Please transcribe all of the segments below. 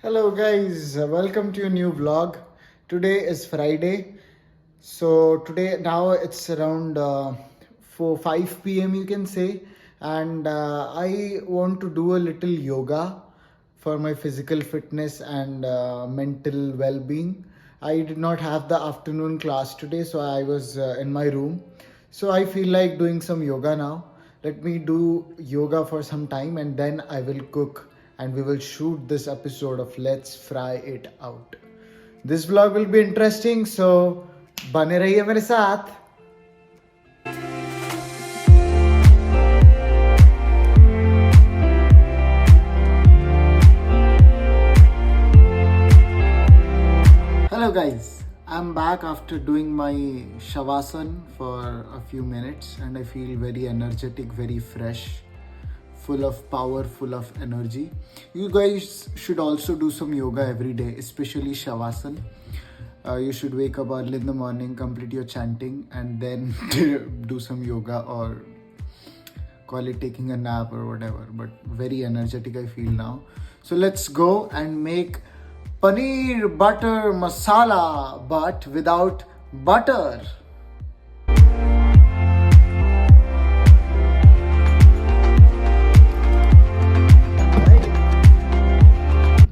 Hello guys, welcome to a new vlog. Today is Friday. So today now it's around 4 5 p.m. you can say, and I want to do a little yoga for my physical fitness and mental well-being. I did not have the afternoon class today, so I was in my room. So I feel like doing some yoga now. Let me do yoga for some time and then I will cook and we will shoot this episode of Let's Fry It Out. This vlog will be interesting, so बने रहिए मेरे साथ. Hello guys, I'm back after doing my shavasana for a few minutes and I feel very energetic, very fresh, full of power, full of energy. You guys should also do some yoga every day, especially shavasana. You should wake up early in the morning, complete your chanting and then do some yoga, or call it taking a nap or whatever, but very energetic I feel now. So let's go and make paneer butter masala, but without butter.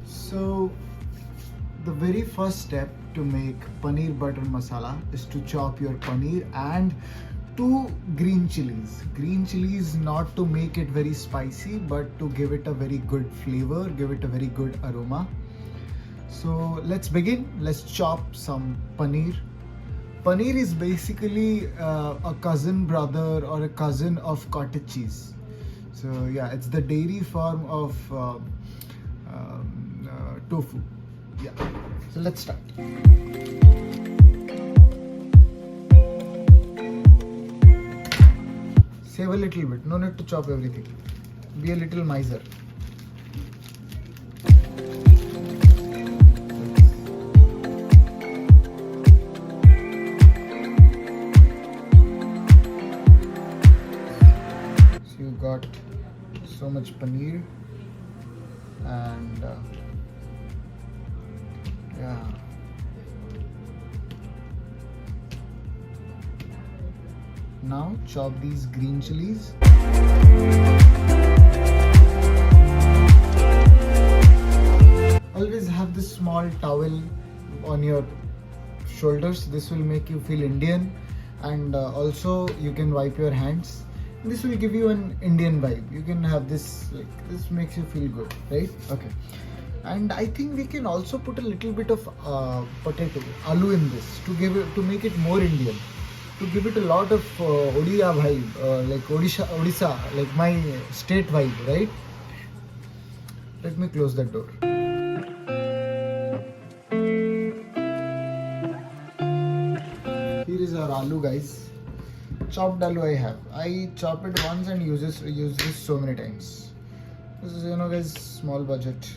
So the very first step to make paneer butter masala is to chop your paneer and 2 green chilies. Green chilies not to make it very spicy, but to give it a very good flavor, give it a very good aroma. So let's begin. Let's chop some paneer. Paneer is basically a cousin brother or a cousin of cottage cheese. So yeah, it's the dairy form of tofu. Yeah. So let's start. Save a little bit. No need to chop everything. Be a little miser. So you got so much paneer and yeah. Now chop these green chilies. Always have this small towel on your shoulders. This will make you feel Indian, and also you can wipe your hands. This will give you an Indian vibe. You can have this, like this makes you feel good, right? Okay. And I think we can also put a little bit of potato, aloo in this to make it more Indian, to give it a lot of Odia vibe, like Odisha, like my state vibe, right? Let me close that door. Here is our aloo, guys. Chopped aloo I have. I chop it once and use this so many times. This is, guys, small budget.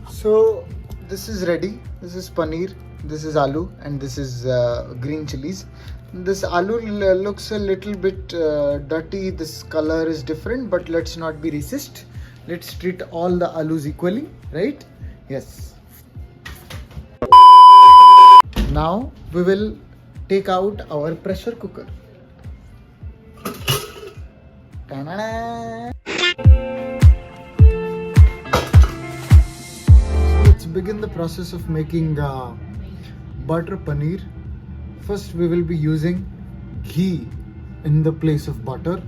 So this is ready. This is paneer, this is aloo, and this is green chilies. This aloo looks a little bit dirty. This color is different, but let's not be racist. Let's treat all the aloos equally, right? Yes. Now we will take out our pressure cooker. Ta-da! So let's begin the process of making butter paneer. First we will be using ghee in the place of butter.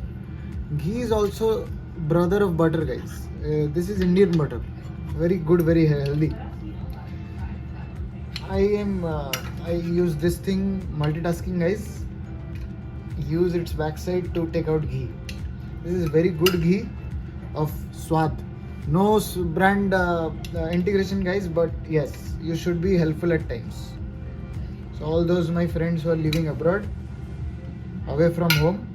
Ghee is also brother of butter, guys. This is Indian butter, very good, very healthy. I use this thing multitasking, guys. Use its backside to take out ghee. This is very good ghee of Swad. No brand integration, guys, but yes, you should be helpful at times. So all those my friends who are living abroad, away from home,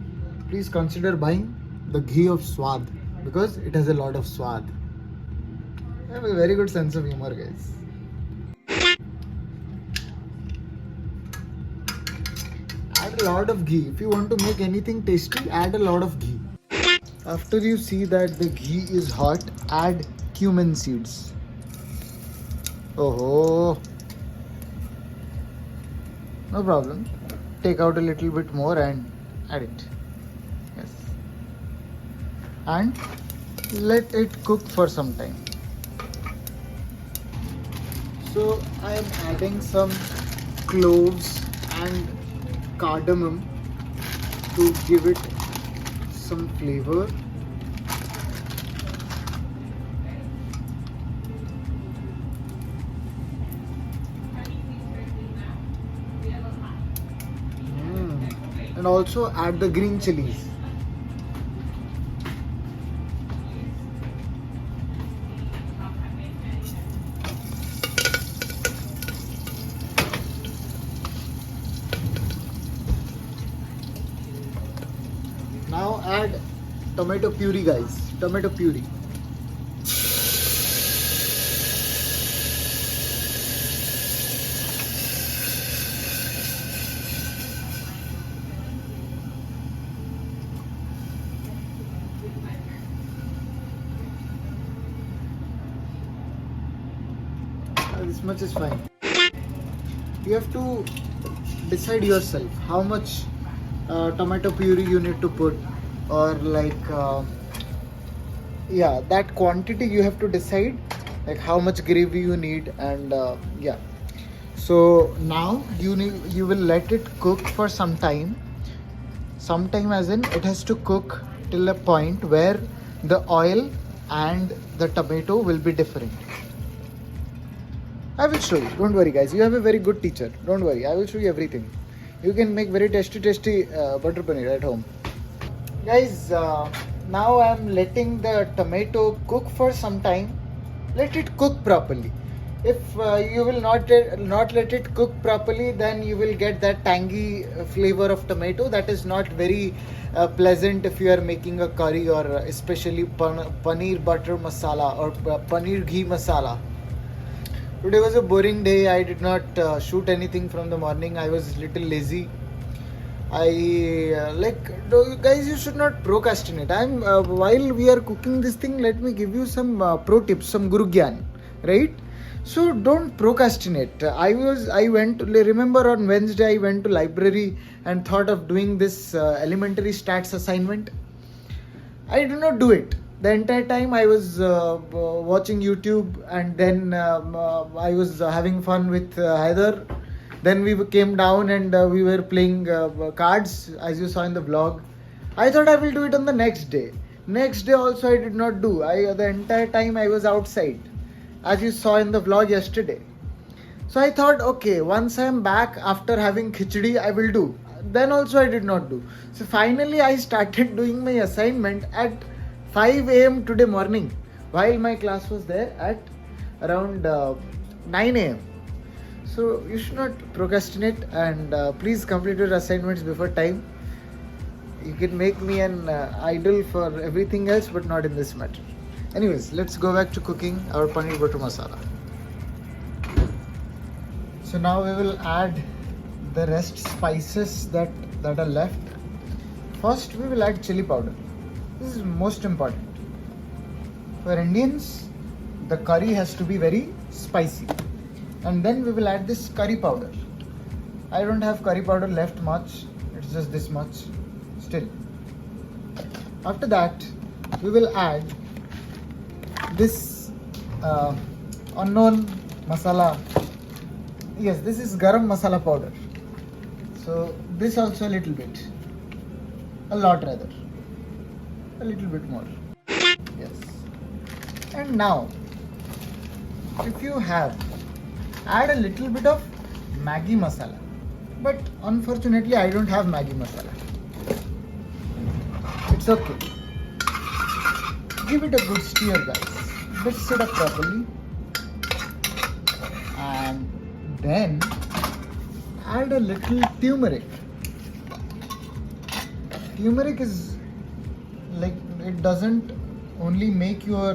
please consider buying the ghee of Swad, because it has a lot of swad. I have a very good sense of humor, guys. Add a lot of ghee. If you want to make anything tasty, add a lot of ghee. After you see that the ghee is hot, add cumin seeds. Oh, no problem. Take out a little bit more and add it. Yes. And let it cook for some time. So I am adding some cloves and cardamom to give it some flavor. And also add the green chilies. Now add tomato puree, guys. Tomato puree. This much is fine. You have to decide yourself how much tomato puree you need to put, or yeah, that quantity you have to decide, like how much gravy you need. And yeah, so now you will let it cook for some time, as in it has to cook till a point where the oil and the tomato will be different. I will show you. Don't worry, guys. You have a very good teacher. Don't worry. I will show you everything. You can make very tasty butter paneer at home. Guys, now I am letting the tomato cook for some time. Let it cook properly. If you will not let it cook properly, then you will get that tangy flavor of tomato that is not very pleasant if you are making a curry, or especially paneer butter masala or paneer ghee masala. Today was a boring day. I did not shoot anything from the morning. I was a little lazy. Guys, you should not procrastinate. While we are cooking this thing, let me give you some pro tips, some guru gyan, right? So don't procrastinate. Remember on Wednesday I went to library and thought of doing this elementary stats assignment. I did not do it. The entire time I was watching YouTube, and then I was having fun with Heather. Then we came down and we were playing cards, as you saw in the vlog. I thought I will do it on the next day. Next day also I did not do. The entire time I was outside, as you saw in the vlog yesterday. So I thought, okay, once I am back after having khichdi, I will do. Then also I did not do. So finally I started doing my assignment at 5 a.m. today morning, while my class was there at around 9 a.m. So you should not procrastinate, and please complete your assignments before time. You can make me an idol for everything else, but not in this matter. Anyways, let's go back to cooking our paneer butter masala. So now we will add the rest spices that are left. First we will add chili powder. This is most important. For Indians, the curry has to be very spicy. And then we will add this curry powder. I don't have curry powder left much. It's just this much. Still. After that, we will add this unknown masala. Yes, this is garam masala powder. So this also a little bit. A lot rather. A little bit more. Yes. And now, if you have, add a little bit of Maggi masala. But unfortunately, I don't have Maggi masala. It's okay. Give it a good stir, guys. Mix it up properly. And then add a little turmeric. Turmeric is like, it doesn't only make your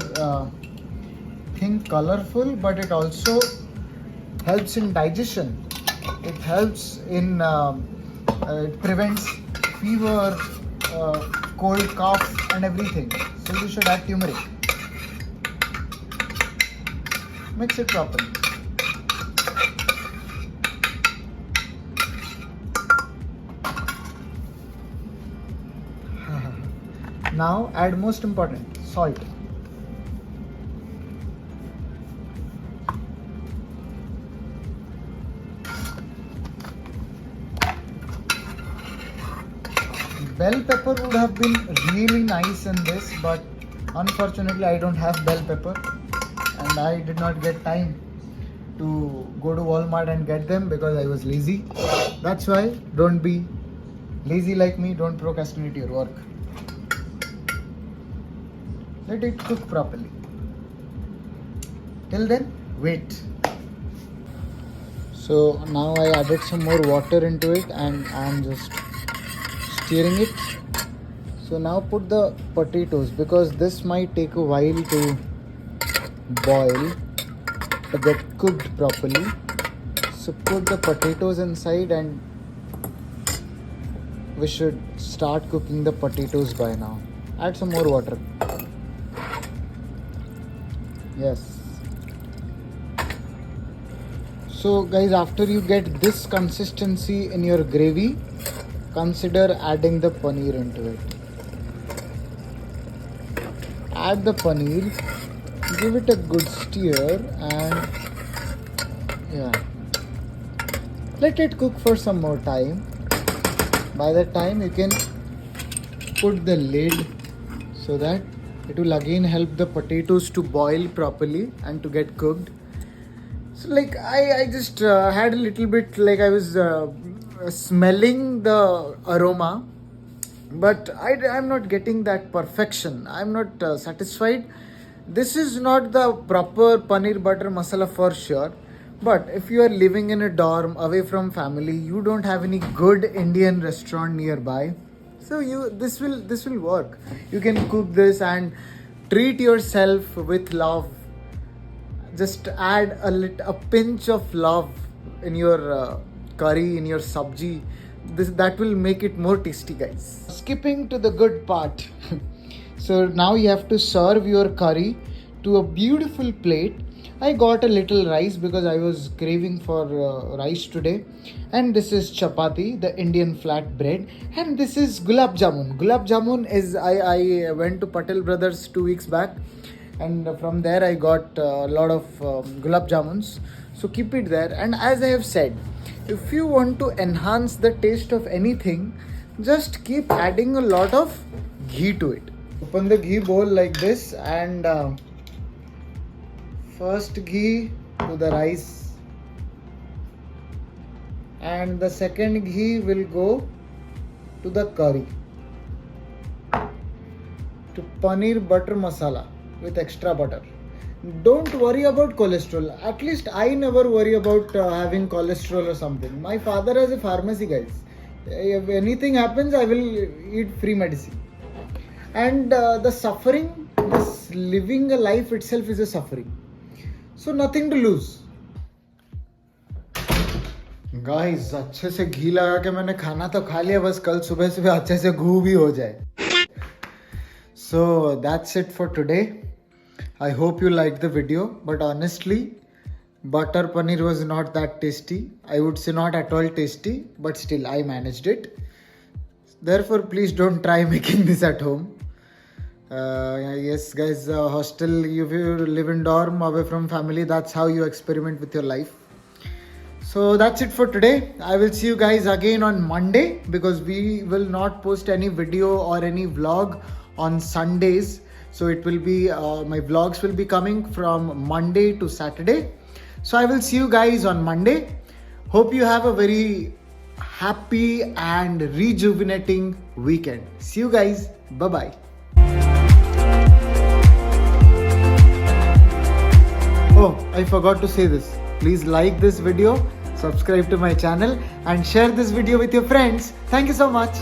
thing colorful, but it also helps in digestion. It helps in It prevents fever, cold, cough and everything. So you should add turmeric. Mix it properly. Now add most important, salt. Bell pepper would have been really nice in this, but unfortunately I don't have bell pepper and I did not get time to go to Walmart and get them because I was lazy. That's why don't be lazy like me, don't procrastinate your work. Let it cook properly. Till then, wait. So now I added some more water into it and I'm just stirring it. So now put the potatoes, because this might take a while to boil, to get cooked properly. So put the potatoes inside and we should start cooking the potatoes by now. Add some more water. Yes. So guys, after you get this consistency in your gravy, consider adding the paneer into it. Add the paneer, give it a good stir and let it cook for some more time. By that time you can put the lid so that it will again help the potatoes to boil properly and to get cooked. So like I just had a little bit, like I was smelling the aroma, but I'm not getting that perfection. I'm not satisfied. This is not the proper paneer butter masala for sure. But if you are living in a dorm away from family, you don't have any good Indian restaurant nearby, so this will work. You can cook this and treat yourself with love. Just add a pinch of love in your curry, in your sabji. That will make it more tasty, guys. Skipping to the good part. So now you have to serve your curry to a beautiful plate. I got a little rice because I was craving for rice today. And this is chapati, the Indian flat bread. And this is gulab jamun. Gulab jamun is, I went to Patel Brothers 2 weeks back. And from there I got a lot of gulab jamuns. So keep it there. And as I have said, if you want to enhance the taste of anything, just keep adding a lot of ghee to it. Open the ghee bowl like this and first ghee to the rice and the second ghee will go to the curry, to paneer butter masala with extra butter. Don't worry about cholesterol. At least I never worry about having cholesterol or something. My father has a pharmacy, guys. If anything happens, I will eat free medicine. And the suffering, this living a life itself is a suffering. So nothing to lose. Guys, अच्छे से घी लगा के मैंने खाना तो खा लिया, बस कल सुबह सुबह अच्छे से घू भी हो जाए. So that's it for today. I hope you liked the video, but honestly, butter paneer was not that tasty. I would say not at all tasty, but still I managed it. Therefore, please don't try making this at home. Yes guys, hostel, if you live in dorm away from family, that's how you experiment with your life. So that's it for today. I will see you guys again on Monday, because we will not post any video or any vlog on Sundays. So it will be my vlogs will be coming from Monday to Saturday. So I will see you guys on Monday. Hope you have a very happy and rejuvenating weekend. See you guys. Bye bye. Oh, I forgot to say this. Please like this video, subscribe to my channel and share this video with your friends. Thank you so much.